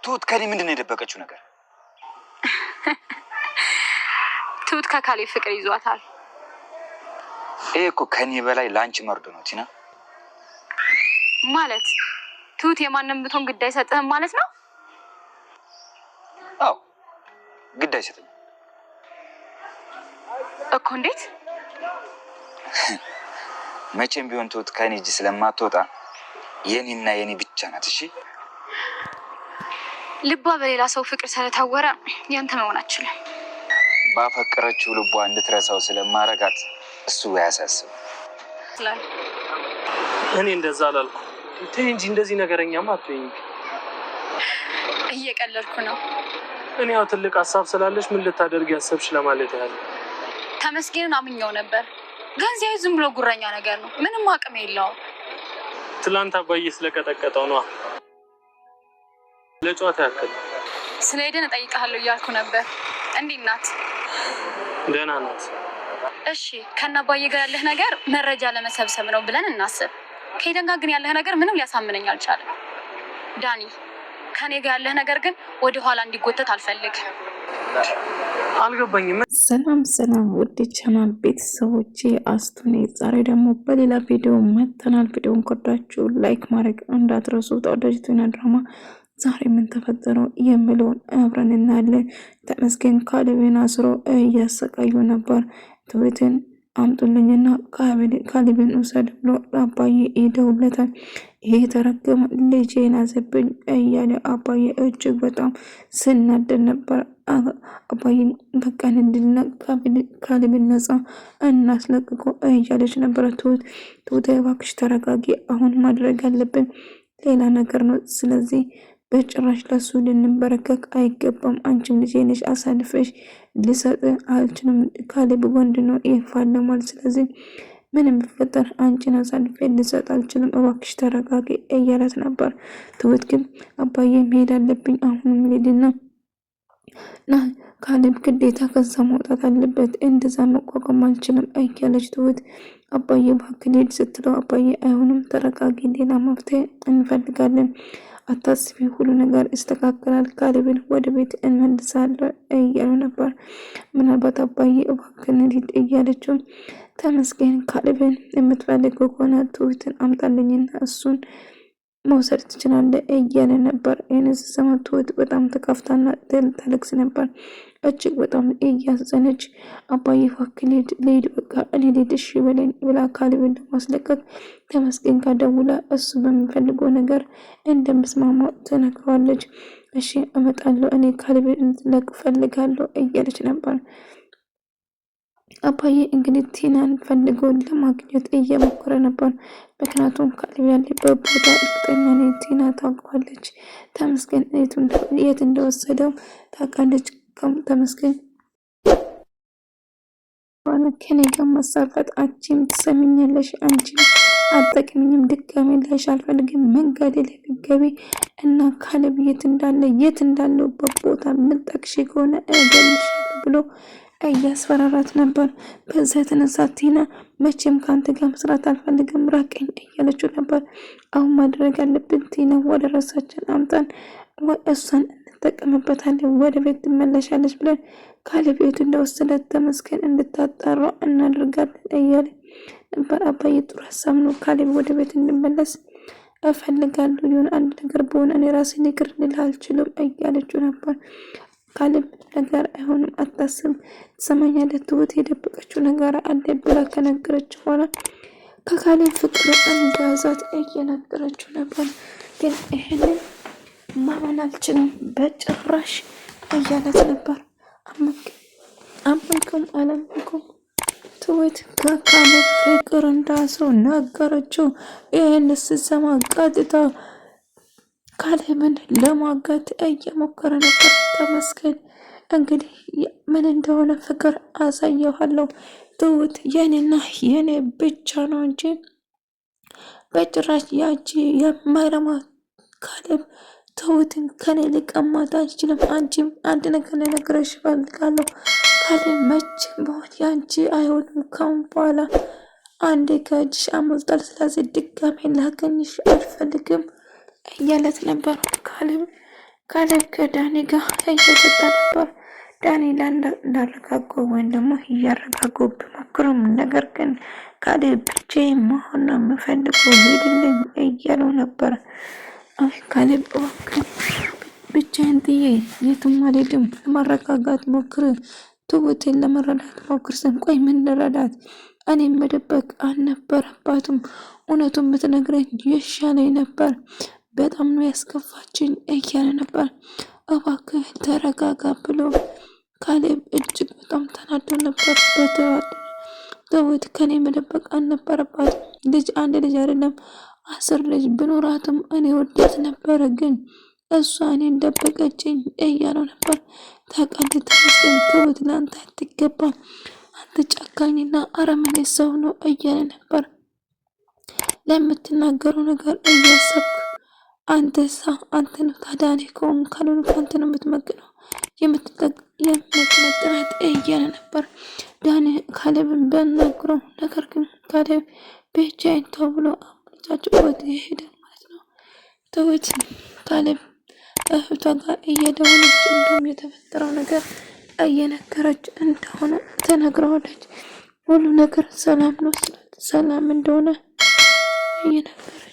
ትሁት ከኔ ምንድን ነው የደበቀችው ነገር? ትሁት ከካሌብ ፍቅር ይዟታል። ይሄ እኮ ከኔ በላይ ላንቺ መርዶ ነው ቲና። ማለት ትሁት የማንም ብትሆን ግድ አይሰጥህም ማለት ነው? አዎ ግድ አይሰጥም እኮ። እንዴት? መቼም ቢሆን ትሁት ከኔ እጅ ስለማትወጣ የኔና የኔ ብቻ ናት። እሺ ልቧ በሌላ ሰው ፍቅር ስለታወረ ያንተ መሆን አትችልም። ባፈቀረችው ልቧ እንድትረሳው ስለማረጋት እሱ ያሳስብ። እኔ እንደዛ አላልኩ። ተይ እንጂ እንደዚህ ነገረኛማ አትሁኝ። እየቀለድኩ ነው። እኔ ያው ትልቅ ሀሳብ ስላለሽ ምን ልታደርግ ያሰብሽ ለማለት ያህል። ተመስገንን አምኛው ነበር፣ ግን ዚያው ዝም ብሎ ጉረኛ ነገር ነው። ምንም አቅም የለውም። ትላንት አባዬ ስለቀጠቀጠው ነው። ለጨዋታ ያክል ስለ ሄደን እጠይቅሃለሁ እያልኩ ነበር። እንዴት ናት? ደህና ናት። እሺ ከእነ አባዬ ጋር ያለህ ነገር መረጃ ለመሰብሰብ ነው ብለን እናስብ። ከሄደን ጋር ግን ያለህ ነገር ምንም ሊያሳምነኝ አልቻለም። ዳኒ ከኔ ጋር ያለህ ነገር ግን ወደ ኋላ እንዲጎተት አልፈልግም። አልገባኝም። ሰላም ውድ ቻናል ቤተሰቦቼ አስቱኔ ዛሬ ደግሞ በሌላ ቪዲዮ መተናል። ቪዲዮን ከወዳችሁ ላይክ ማድረግ እንዳትረሱ። ተወዳጅቱና ድራማ ዛሬ ምን ተፈጠረው የሚለውን አብረን እናያለን። ተመስገን ካሌብን አስሮ እያሰቃዩ ነበር። ትሁትን አምጡልኝና ካሌብን ውሰድ ብሎ አባዬ ይደውለታል። ይሄ ተረገመ ልጄን አዘብኝ እያለ አባዬ እጅግ በጣም ስናደድ ነበር። አባዬ በቃን እንድልነቅ ካሌብን ነፃ እናስለቅቆ እያለች ነበረ። ትሁት እባክሽ ተረጋጊ፣ አሁን ማድረግ አለብን ሌላ ነገር ነው። ስለዚህ በጭራሽ ለሱ ልንበረከክ አይገባም። አንቺም ልጄ ነሽ፣ አሳልፈሽ ልሰጥ አልችልም። ካሌብ ወንድ ነው ይፋለማል። ስለዚህ ምንም ቢፈጠር አንቺን አሳልፌ ልሰጥ አልችልም፣ እባክሽ ተረጋጊ እያላት ነበር። ትሁት ግን አባዬ መሄድ አለብኝ አሁን ልሄድና ካሌብ ግዴታ ከዛ መውጣት አለበት፣ እንደዛ መቋቋም አልችልም እያለች ትሁት አባዬ እባክህ ልሂድ ስትለው አባዬ አይሆንም ተረጋጊ፣ ሌላ መፍትሄ እንፈልጋለን፣ አታስቢ፣ ሁሉ ነገር ይስተካከላል፣ ካሌብን ወደ ቤት እንመልሳለን እያሉ ነበር። ምናልባት አባዬ እባክህን ልሂድ እያለችው ተመስገን ካሌብን የምትፈልገው ከሆነ ትሁትን አምጣልኝና እሱን መውሰድ ትችላለህ እያለ ነበር። ይህን ስሰማ ትሁት በጣም ተከፍታና ታለቅስ ነበር። እጅግ በጣም እያዘነች አባዬ እባክህ ልሂድ በቃ እኔ ልሂድ እሺ በለኝ ብላ ካሌብን ለማስለቀቅ ተመስገን ጋር ደውላ እሱ በሚፈልገው ነገር እንደምስማማ ትነግረዋለች። እሺ እመጣለሁ እኔ ካሌብን እንድትለቅ ፈልጋለሁ እያለች ነበር። አባዬ እንግዲህ ቲናን ፈልገው ለማግኘት እየሞከረ ነበር። ምክንያቱም ካሌብ ያለበት ቦታ እርግጠኛ ነኝ ቲና ታውቀዋለች። ተመስገን የት እንደወሰደው ታውቃለች። ተመስገን ከኔ ጋር መሳፈጥ አንቺም ትሰሚኛለሽ፣ አንቺም አጠቅምኝም፣ ድጋሜ ላይሽ አልፈልግም፣ መንገድ ላይ ብትገቢ እና ካሌብ የት እንዳለበት ቦታ ምንጠቅሽ ከሆነ እገልሻለሁ ብሎ እያስፈራራት ነበር። በዛ የተነሳ ቲና መቼም ከአንተ ጋር መስራት አልፈልግም ራቀኝ እያለችው ነበር። አሁን ማድረግ አለብን ቲና ወደ ራሳችን አምጣን፣ እሷን እንጠቀምበታለን፣ ወደ ቤት ትመለሻለች ብለን ካሌብ የት እንደወሰዳት ተመስገን እንድታጣራ እናደርጋለን እያለ ነበር። አባዬ ጥሩ ሀሳብ ነው፣ ካሌብ ወደ ቤት እንድመለስ እፈልጋለሁ፣ ይሁን አንድ ነገር በሆነ እኔ ራሴን ይቅር ልል አልችልም እያለችው ነበር። ካሌብ ነገር አይሆንም አታስብ፣ ትሰማኛለህ፣ ትሁት የደበቀችው ነገር አለ ብላ ከነገረችው በኋላ ከካሌብ ፍቅር እንደያዛት እየነገረችው ነበር። ግን ይሄንን ማመን አልችልም በጭራሽ እያለት ነበር። አመንኩም አላመንኩም ትሁት ከካሌብ ፍቅር እንዳሰው ነገረችው። ይህን ስትሰማ ቀጥታ ካሌብን ለማጋት እየሞከረ ነበር። ተመስገን እንግዲህ ምን እንደሆነ ፍቅር አሳየዋለሁ፣ ትሁት የኔና የኔ ብቻ ነው እንጂ በጭራሽ ያቺ የማይረማ ካሌብ ትሁትን ከኔ ሊቀማት አይችልም። አንቺም አንድ ነገር ልነግርሽ እፈልጋለሁ፣ ካሌብ መቼም ቢሆን ያንቺ አይሆንም። ካሁን በኋላ አንዴ ከእጅሽ አመልጧል፣ ስለዚህ ድጋሜ ላገኝሽ አልፈልግም እያለት ነበር። ካሌብ ካሌብ ከዳኒ ጋር እየጠጣ ነበር። ዳኒ እንዳረጋጋው ወይም ደግሞ እያረጋጋው ቢሞክርም ነገር ግን ካሌብ ብቻዬን መሆን ነው የምፈልገው ሂድልኝ እያለው ነበር። አይ ካሌብ እባክህ ብቻዬን ጥዬ የትም አልሄድም፣ ለማረጋጋት ሞክር፣ ትሁቴን ለመረዳት ሞክር። ቆይ ምን ልረዳት? እኔም መደበቅ አልነበረባትም። እውነቱን ብትነግረኝ ይሻለኝ ነበር። በጣም ነው ያስከፋችኝ እያለ ነበር። እባክህ ተረጋጋ ብሎ ካሌብ እጅግ በጣም ተናዶ ነበር። ትሁት ከኔ መደበቅ አልነበረባትም። ልጅ አንድ ልጅ አይደለም 10 ልጅ ብኖራትም እኔ ወዳት ነበረ፣ ግን እሷ እኔን ደበቀችኝ እያለው ነበር። ታውቃለህ ተመስገን፣ ትሁት ለአንተ አትገባም፣ አንተ ጨካኝና አረመኔ ሰው ነው እያለ ነበር። ለምትናገረው ነገር እያሰብክ አንተ ነው ታዲያ እኔ ከሆንኩ ካልሆነ ከአንተ ነው የምትመግነው የምትመጥናት እያለ ነበር። ዳኒ ካሌብን በናግረው፣ ነገር ግን ካሌብ ብቻዬን ተው ብሎ አምልጫቸው ወደ ሄደ ማለት ነው። ትሁት ካሌብ እህቷ ጋር እየደወለች እንደውም የተፈጠረው ነገር እየነገረች እንደሆነ ተነግረዋለች። ሁሉ ነገር ሰላም ነው ስላት ሰላም እንደሆነ እየነገረች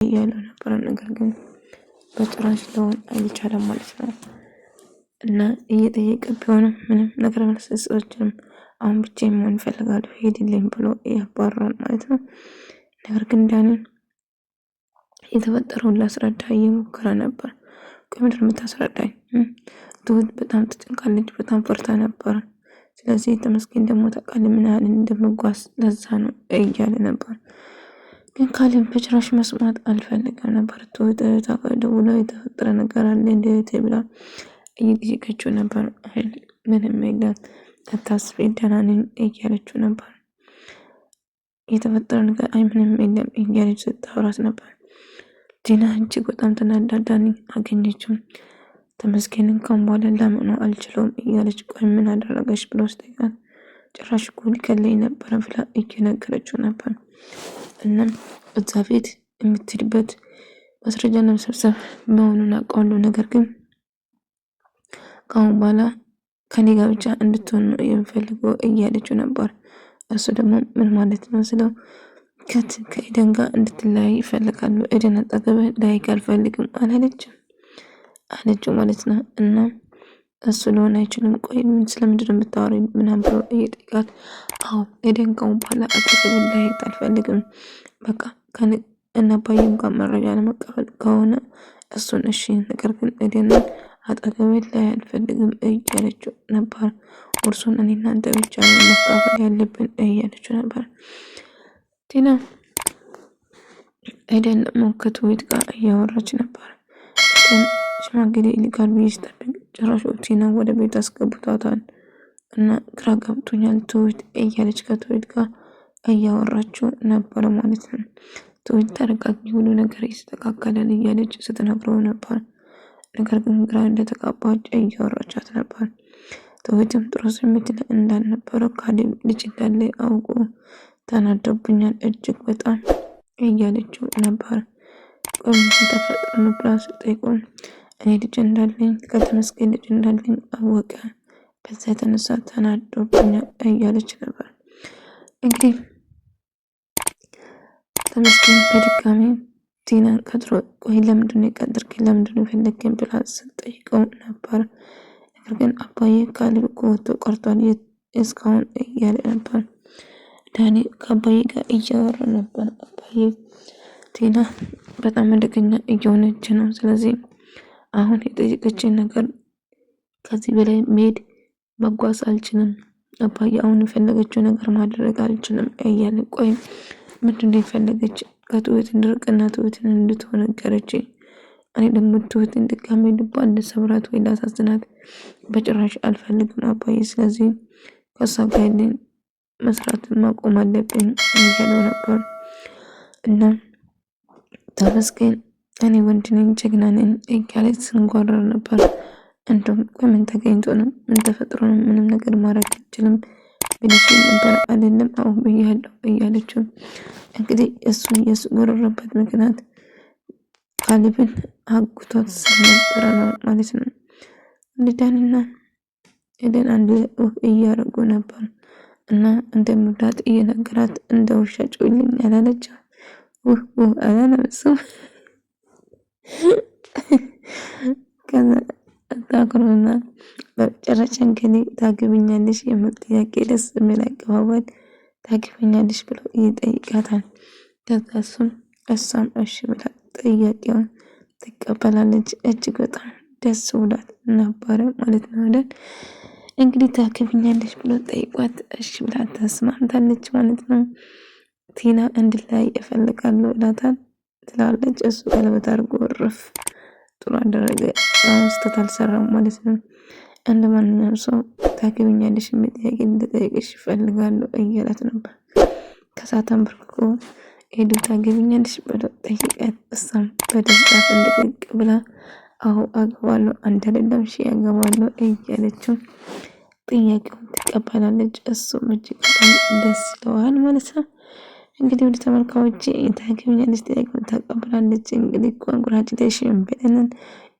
እያለው ነበረ። ነገር ግን በጭራሽ ሊሆን አልቻለም ማለት ነው። እና እየጠየቀ ቢሆንም ምንም ነገር መልሰሶችንም አሁን ብቻዬን መሆን እፈልጋለሁ ሄድልኝ ብሎ ያባራል ማለት ነው። ነገር ግን ዳኒን የተፈጠረውን ላስረዳ እየሞከረ ነበር። ቆይ ምንድን ነው የምታስረዳኝ? ትሁት በጣም ተጨንቃለች፣ በጣም ፈርታ ነበር። ስለዚህ ተመስገን ደግሞ ታውቃለህ ምን ያህል እንደምጓዝ ለዛ ነው እያለ ነበር። ግን ካሌብ በጭራሽ መስማት አልፈልግም ነበር። ትሁት ደውላ የተፈጠረ ነገር አለ እንዴት ብላ እየጠየቀችው ነበር። ምንም የለም አታስቢ ደህና ነኝ እያለችው ነበር። የተፈጠረ ነገር ምንም የለም እያለች ስታወራት ነበር። ቲና እጅግ በጣም ተናዳዳኒ አገኘችው። ተመስገንን ካሁን በኋላ ላምነው አልችለውም እያለች ቆይ ምን አደረገች ብሎ ስጠይቃት ጭራሽ እኮ ሊገለኝ ነበረ ብላ እየነገረችው ነበር። እናም እዛ ቤት የምትሄድበት ማስረጃ ለመሰብሰብ መሆኑን አውቃለሁ፣ ነገር ግን ካሁን በኋላ ከኔ ጋር ብቻ እንድትሆን ነው የምፈልገው እያለችው ነበር። እሱ ደግሞ ምን ማለት ነው ስለው ከኤደን ጋር እንድትለያይ ይፈልጋሉ፣ ኤደን አጠገብህ ላይክ አልፈልግም አለችው ማለት ነው። እና እሱ ሊሆን አይችልም፣ ቆይ ስለምንድን ነው የምታወሪኝ ምናምን ብሎ እየጠየቃት አዎ ኤደን ካሁን በኋላ አጠገብህ ላይክ አልፈልግም፣ በቃ ከነባዬም ጋር መረጃ ለመቀበል ከሆነ እሱን እሺ፣ ነገር ግን ኤደንን አጠገብህ ላይ አልፈልግም እያለችው ነበር። ውርሱን እኔ እናንተ ብቻ ነው መካፈል ያለብን እያለችው ነበር። ቲና ኤደን ደግሞ ከትሁት ጋር እያወራች ነበር። ግን ሽማግሌ ይልካል ብዬ ስጠብቅ ጭራሽ ቲና ወደ ቤት አስገብቷታል እና ግራ ገብቶኛል ትሁት እያለች ከትሁት ጋር እያወራችው ነበር ማለት ነው። ትሁት ተረጋጊ፣ ሁሉ ነገር ይስተካከላል እያለች ስትነግረው ነበር። ነገር ግን ግራ እንደተጋባች እያወራቻት ነበር። ትሁትም ጥሩ ስሜት እንዳልነበረው ካሌብ ልጅ እንዳለ አውቆ ተናዶብኛል እጅግ በጣም እያለችው ነበር። ቆም ተፈጥሮ ነው ብላ ስጠይቀው እኔ ልጅ እንዳለኝ ከተመስገን ልጅ እንዳለኝ አወቀ፣ በዛ የተነሳ ተናዶብኛል እያለች ነበር። እንግዲህ ተመስገን በድጋሚ ቲናን ቀጥሮ ቆይ ለምንድነው የቀጠርከኝ ለምንድነው የፈለግከኝ ብላ ስጠይቀው ነበር። ነገር ግን አባዬ ካሌብ እኮ ወጥቶ ቀርቷል እስካሁን እያለ ነበር። ዳኒ ከአባዬ ጋር እያወራ ነበር። አባዬ ቲና በጣም አደገኛ እየሆነች ነው፣ ስለዚህ አሁን የጠየቀችን ነገር ከዚህ በላይ መጓዝ አልችልም፣ አባዬ አሁን የፈለገችው ነገር ማድረግ አልችልም እያለ ቆይ ምንድነው የፈለገች? ከትሁት እንድርቅና ትሁትን እንድትሆን ነገረችኝ። እኔ ደግሞ ትሁትን ድጋሜ ልቧ እንድሰብራት ወይ ላሳዝናት በጭራሽ አልፈልግም አባዬ፣ ስለዚህ ከሷ ጋር መስራት ማቆም አለብኝ እያለው ነበር። እና ተመስገን እኔ ወንድ ነኝ ጀግና ነኝ እያለች ስንጓረር ነበር። እንደውም ቆይ ምን ተገኝቶ ነው ምን ተፈጥሮ ነው ምንም ነገር ማድረግ አልችልም ብለሽ ነበር አይደለም? አሁን ብያለሁ እያለችው እንግዲህ እሱን የስጎረረበት ምክንያት ካሌብን አጉቶት ስለነበረ ነው ማለት ነው። ዳኒና ኤደን አንድ ላይ እያረጉ ነበር እና እንደምወዳት እየነገራት እንደ ውሻ ጮልኝ ያላለች አላለምስም ከዛ ታክሮና በመጨረሻ እንግዲህ ታገቢኛለሽ የሚል ጥያቄ ደስ የሚል አቀባበል ታገቢኛለሽ ብሎ ይጠይቃታል። ከዛ እሷም እሺ ብላ ጥያቄውን ትቀበላለች። እጅግ በጣም ደስ ብሏት ነበረ ማለት ነው አይደል? እንግዲህ ታገቢኛለሽ ብሎ ጠይቋት እሺ ብላ ተስማምታለች ማለት ነው። ቲና እንድላይ እፈልጋለሁ እላታል ትላለች። እሱ ቀለበት አድርጎ እርፍ ጥሩ አደረገ። ስህተት አልሰራም ማለት ነው። እንደማንኛውም ሰው ታገቢኛለሽ የሚል ጥያቄ እንድጠይቅሽ እፈልጋለሁ እያላት ነበር። ከዛ ተንበርክኮ ሄዱ ታገቢኛለሽ ብሎ ጠይቃት። እሷም በደስታ ፍንድቅቅ ብላ አዎ አገባለሁ አንተ አይደለም ሺ አገባለሁ እያለችው ጥያቄውን ትቀበላለች። እሱም እጅግ በጣም ደስ ይለዋል ማለት ነው። እንግዲህ ወደ ተመልካዮች ታገቢኛለሽ ጥያቄውን ተቀብላለች። እንግዲህ ኮንግራቹሌሽን ብለንን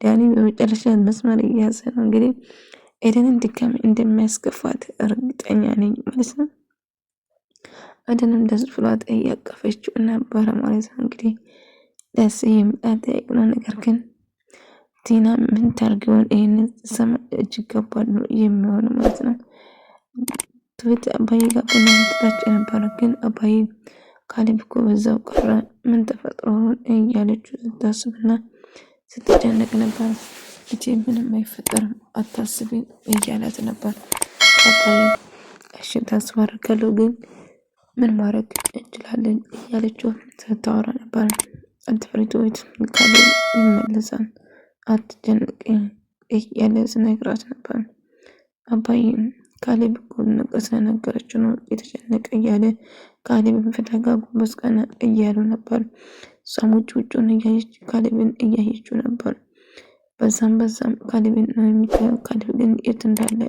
ዳኒ በመጨረሻ መስመር እያዘ ነው። እንግዲህ ኤደንን ድጋሚ እንደሚያስከፋት እርግጠኛ ነኝ ማለት ነው። ኤደንም ደስ ብሏት እያቀፈችው ነበረ ማለት ነው። እንግዲህ ደስ የሚላት ጥያቄ ነው። ነገር ግን ቲና ምን ታርገውን ይህንን ሰማ እጅግ ከባድ ነው የሚሆነው ማለት ነው። ትሁት አባዬ ጋር ቡና ትጠጣ ነበረ። ግን አባዬ ካሌብ እኮ በዛው ቀረ ምን ተፈጥሮ እያለችው ስታስብና ስትጨነቅ ነበር። እጄ ምንም አይፈጠርም አታስቢን እያላት ነበር። አባዬ እሺ ተስፋ አደርጋለሁ ግን ምን ማድረግ እንችላለን እያለችው ስታወራ ነበር። አትፍሪ ትሁት ካሌብ ይመለሳል አትጨነቂ እያለ ስነግራት ነበር። አባዬ ካሌብ እኮ ነገር ስለነገረችው ነው የተጨነቀ እያለ ካሌብን ፍለጋ ጎንበስ ቀና እያሉ ነበር። እሷም ውጭውን እያየች ካሌብን እያየችው ነበር። በዛም ካሌብን ነው የሚታየው። ካሌብ ግን የት እንዳለ